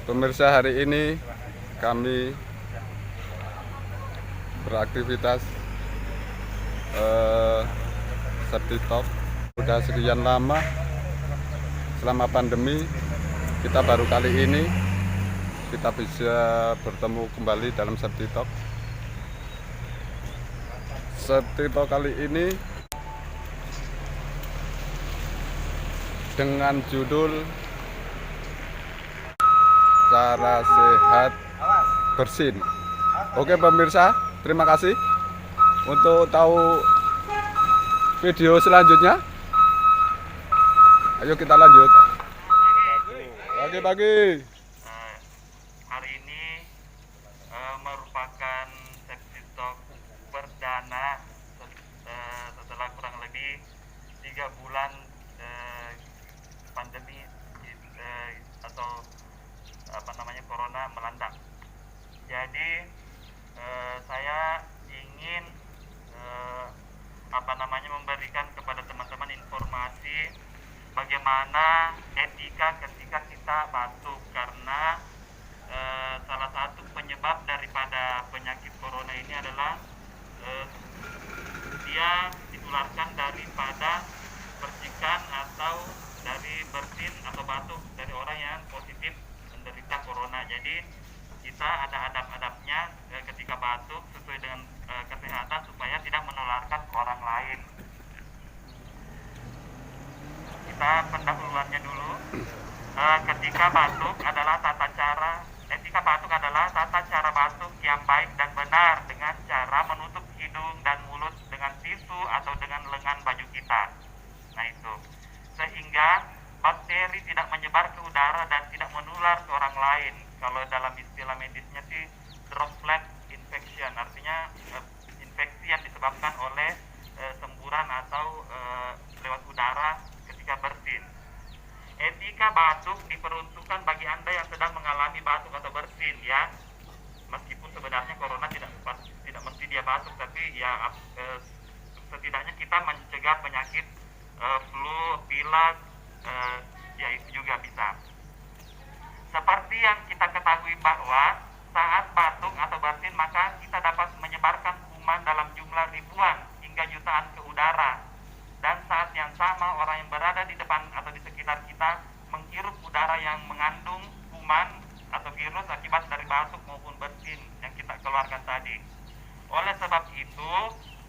Pemirsa, hari ini kami beraktivitas Safety Talk. Sudah sekian lama selama pandemi, kita baru kali ini kita bisa bertemu kembali dalam Safety Talk. Safety Talk kali ini dengan judul Cara Sehat Bersin. Oke pemirsa, terima kasih. Untuk tahu video selanjutnya, ayo kita lanjut. Pagi-pagi. Hari ini merupakan Safety Talk perdana setelah kurang lebih 3 bulan pandemi atau corona melanda. Jadi saya ingin memberikan kepada teman-teman informasi bagaimana etika ketika kita batuk, karena salah satu penyebab daripada penyakit corona ini adalah dia ditularkan daripada percikan atau dari bersin atau batuk dari orang yang positif menderita corona. Jadi kita ada adab-adabnya ketika batuk sesuai dengan kesehatan supaya tidak menularkan ke orang lain. Kita pendahuluannya dulu. Ketika batuk adalah etika batuk adalah tata cara batuk yang baik dan benar dengan cara menutup hidung dan mulut dengan tisu atau dengan lengan baju kita. Nah itu, sehingga bakteri tidak menyebar ke udara dan tidak menular ke orang lain. Kalau dalam istilah medisnya sih droplet infection, artinya infeksi yang disebabkan oleh semburan atau lewat udara ketika bersin. Etika batuk diperuntukkan bagi Anda yang sedang mengalami batuk atau bersin ya. Meskipun sebenarnya corona tidak mesti dia batuk, tapi ya setidaknya kita mencegah penyakit flu, pilek, ya itu juga bisa. Seperti yang kita ketahui bahwa saat batuk atau bersin maka kita dapat menyebarkan kuman dalam jumlah ribuan hingga jutaan ke udara. Dan saat yang sama orang yang berada di depan atau di sekitar kita menghirup udara yang mengandung kuman atau virus akibat dari batuk maupun bersin yang kita keluarkan tadi. Oleh sebab itu,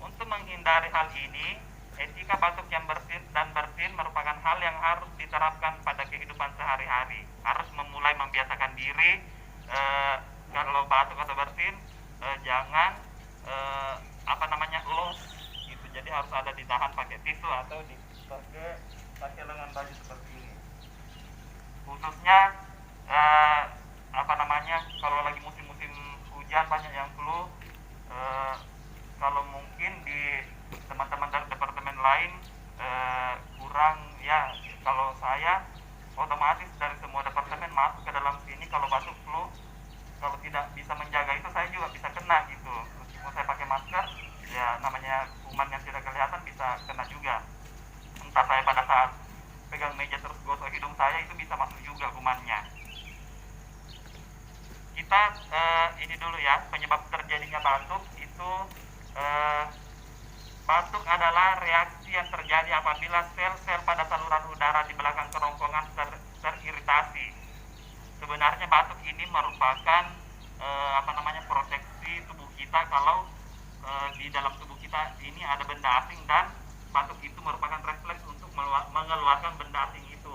untuk menghindari hal ini, etika batuk yang bersin merupakan hal yang harus diterapkan pada kehidupan sehari-hari. Harus memulai membiasakan diri kalau batuk atau bersin jangan los gitu. Jadi harus ada ditahan pakai tisu atau pakai lengan baju seperti ini. Khususnya kalau lagi musim-musim hujan banyak yang flu. Kalau mungkin di teman-teman dari departemen lain kurang ya, kalau saya otomatis dari semua departemen masuk ke dalam sini. Kalau batuk flu, kalau tidak bisa menjaga itu saya juga bisa kena gitu. Meskipun saya pakai masker, ya namanya kuman yang tidak kelihatan bisa kena juga. Entah saya pada saat pegang meja terus gosok hidung saya, itu bisa masuk juga kumannya. Kita ini dulu ya, penyebab terjadinya batuk itu batuk adalah reaksi yang terjadi apabila sel-sel pada saluran udara di belakang kerongkongan teriritasi. Sebenarnya batuk ini merupakan proteksi tubuh kita kalau di dalam tubuh kita ini ada benda asing, dan batuk itu merupakan refleks untuk mengeluarkan benda asing itu.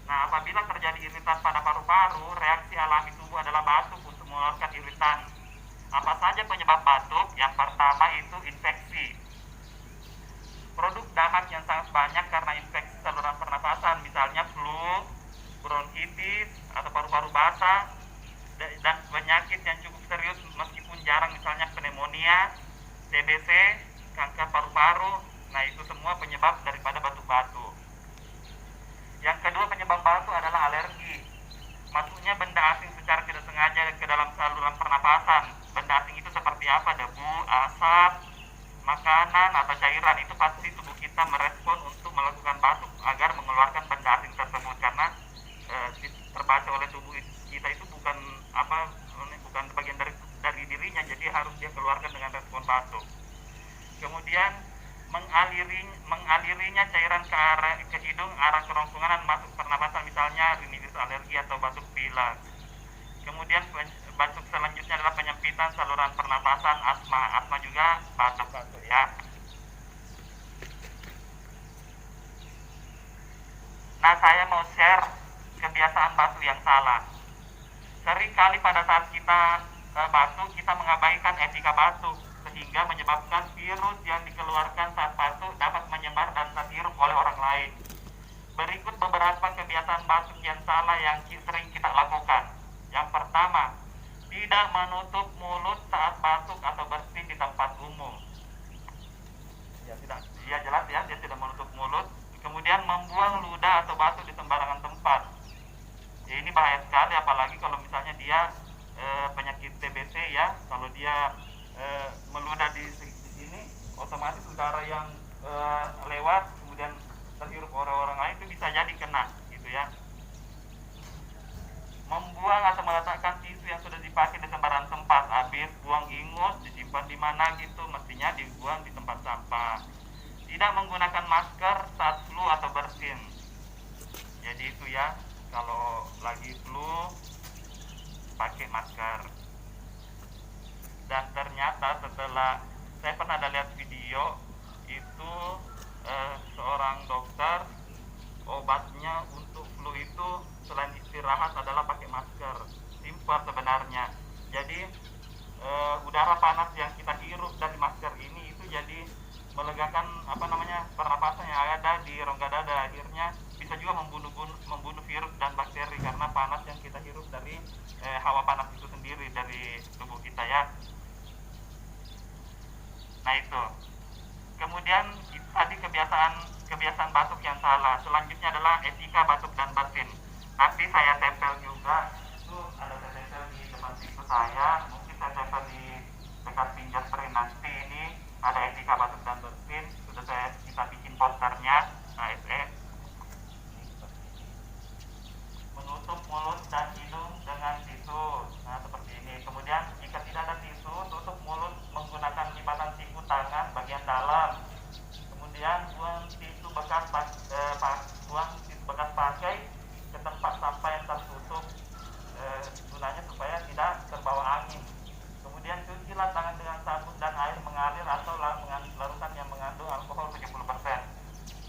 Nah, apabila terjadi iritan pada paru-paru, reaksi alami tubuh adalah batuk untuk mengeluarkan iritan. Apa saja penyebab batuk? Yang pertama itu infeksi. Produk dahak yang sangat banyak karena infeksi saluran pernafasan, misalnya flu, bronkitis, atau paru-paru basah, dan penyakit yang cukup serius meskipun jarang, misalnya pneumonia, TBC, kanker paru-paru. Nah, itu semua penyebab daripada batuk-batuk. Yang kedua penyebab batuk adalah alergi. Masuknya benda asing secara tidak sengaja ke dalam saluran pernapasan. Benda asing itu seperti apa? Debu, asap, makanan, atau cairan. Itu pasti tubuh kita merespon untuk melakukan batuk agar mengeluarkan benda asing tersebut, karena terbaca oleh tubuh kita itu bukan bukan bagian dari dirinya, jadi harus dia keluarkan dengan respon batuk. Kemudian mengalirinya cairan ke hidung, arah kerongkongan dan masuk pernapasan, misalnya rinitis alergi atau batuk pilek. Kemudian batuk selanjutnya adalah penyempitan saluran pernapasan, asma juga batuk ya. Nah, saya mau share kebiasaan batuk yang salah. Seringkali pada saat kita batuk, kita mengabaikan etika batuk, sehingga menyebabkan virus yang dikeluarkan saat batuk dapat menyebar dan terhirup oleh orang lain. Berikut beberapa kebiasaan batuk yang salah yang sering kita lakukan. Yang pertama, tidak menutup mulut saat batuk atau bersin di tempat umum. Ya jelas ya, dia tidak menutup mulut. Kemudian membuang ludah atau batuk di sembarangan tempat. Ya, ini bahaya sekali, apalagi kalau misalnya dia penyakit TBC ya. Kalau dia meludah di sini, otomatis udara yang lewat kemudian terhirup orang lain itu bisa jadi kena gitu ya. Membuang atau meletakkan tisu yang sudah dipakai di sembarang tempat. Habis buang ingus disimpan di mana gitu, mestinya dibuang di tempat sampah. Tidak menggunakan masker saat flu atau bersin. Jadi itu ya, kalau lagi flu pakai masker. Dan ternyata setelah saya pernah ada lihat video itu seorang dokter, obatnya untuk flu itu selain istirahat adalah pakai masker. Simpel sebenarnya. Jadi udara panas yang kita hirup dari masker ini itu jadi melegakan pernapasan yang ada di rongga dada. Akhirnya bisa juga membunuh virus dan bakteri karena panas yang kita hirup dari hawa panas itu sendiri dari tubuh kita ya. Nah itu. Kemudian tadi kebiasaan batuk yang salah. Selanjutnya adalah etika batuk dan bersin. Nanti saya tempel juga, itu ada saya tempel di depan pintu saya. Mungkin saya tempel di dekat pinggir spray nanti. Ini ada etika batuk dan bersin. Sudah kita bikin posternya. ASE. Menutup mulut dan hidung dengan tisu. Nah seperti ini. Kemudian jika tidak ada tisu, tutup mulut menggunakan lipatan siku tangan bagian dalam. Kemudian buang tisu bekas pakai ke tempat sampah yang tertutup, gunanya supaya tidak terbawa angin. Kemudian cucilah tangan dengan sabun dan air mengalir atau larutan yang mengandung alkohol 70%.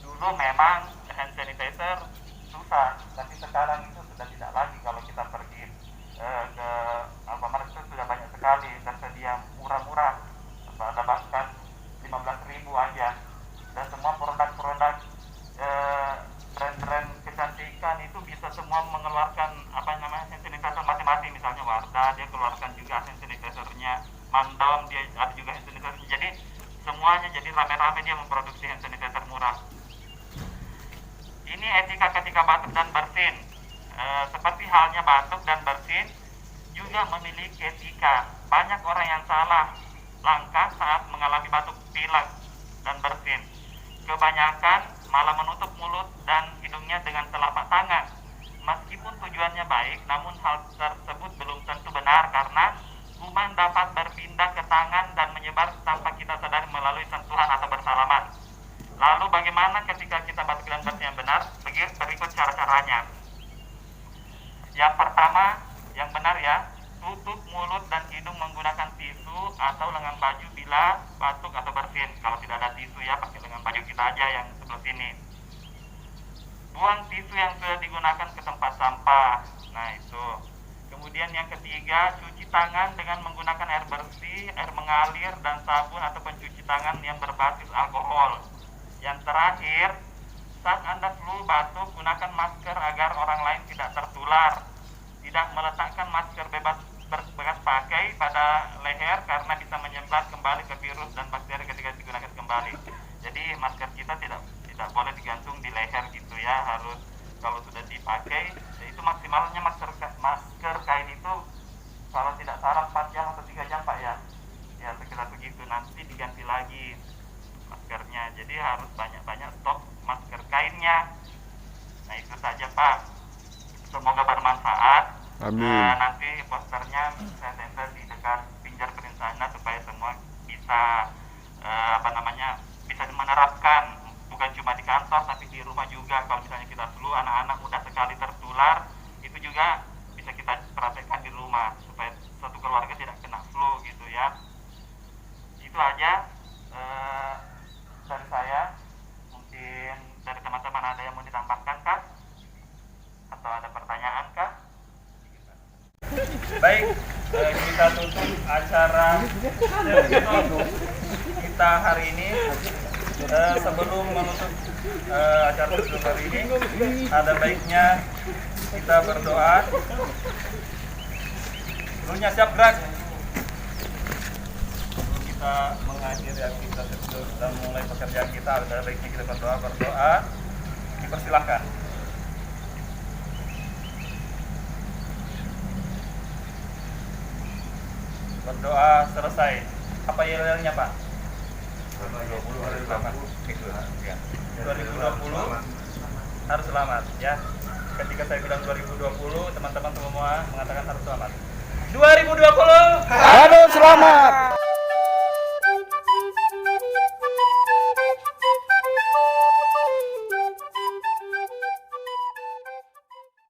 Dulu memang hand sanitizer susah, tapi sekarang itu sudah tidak lagi. Kalau kita pergi ke Alfamart itu sudah banyak sekali tersedia murah-murah, ada bahkan 15.000 aja. Dan semua produk-produk brand-brand kecantikan itu bisa semua mengeluarkan hand sanitizer masing-masing. Misalnya Wardah dia keluarkan juga hand sanitizer-nya, Mandom dia ada juga hand sanitizer. Jadi semuanya jadi rame-rame dia memproduksi hand sanitizer murah. Ini etika ketika batuk dan bersin. Seperti halnya batuk dan bersin juga memiliki etika. Banyak orang yang salah langkah saat mengalami batuk pilek dan bersin. Kebanyakan malah menutup mulut dan hidungnya dengan telapak tangan. Meskipun tujuannya baik, namun hal tersebut belum tentu benar karena kuman dapat berpindah ke tangan dan menyebar tanpa kita sadari melalui sentuhan atau bersalaman. Lalu bagaimana ketika kita batuk dan bersin yang benar? Berikut cara-caranya. Yang pertama, yang benar ya, tutup mulut dan hidung menggunakan tisu atau lengan baju bila batuk atau bersin. Kalau tidak ada tisu ya, pakai lengan baju kita aja yang sebelah sini. Buang tisu yang sudah digunakan ke tempat sampah. Nah itu. Kemudian yang ketiga, cuci tangan dengan menggunakan air bersih, air mengalir, dan sabun atau pencuci tangan yang berbasis alkohol. Yang terakhir, saat Anda flu batuk, gunakan masker agar orang lain tidak tertular. Tidak meletakkan masker bekas pakai pada leher karena bisa menyebar kembali ke virus dan bakteri ketika digunakan kembali. Jadi masker kita tidak boleh digantung di leher gitu ya, harus kalau sudah dipakai itu maksimalnya masker kain itu kalau tidak salah 4 jam atau 3 jam Pak ya. Ya sekitar begitu, nanti diganti lagi maskernya. Jadi harus banyak-banyak stok masker kainnya. Nah itu saja Pak. Semoga bermanfaat. Amin. Nanti posternya saya tempel di dekat pinjar perintahnya supaya semua bisa bisa menerapkan bukan cuma di kantor tapi di rumah juga. Kalau misalnya kita flu, anak-anak mudah sekali tertular, itu juga bisa kita praktekkan di rumah supaya satu keluarga tidak kena flu gitu ya. Itu aja dari saya. Mungkin dari teman-teman ada yang mau ditambahkan kah? Atau ada pertanyaan kah? Baik, kita tutup acara kita hari ini. Sebelum menutup acara tutup hari ini, ada baiknya kita berdoa. Dulunya siap gerak. Sebelum kita mengakhiri aktivitas tersebut dan mulai pekerjaan kita, ada baiknya kita berdoa. Dipersilahkan. Berdoa selesai. Apa yel-yelnya Pak? 2020 harus selamat ya. Ketika saya bilang 2020, teman-teman semua mengatakan harus selamat. 2020 Harus selamat.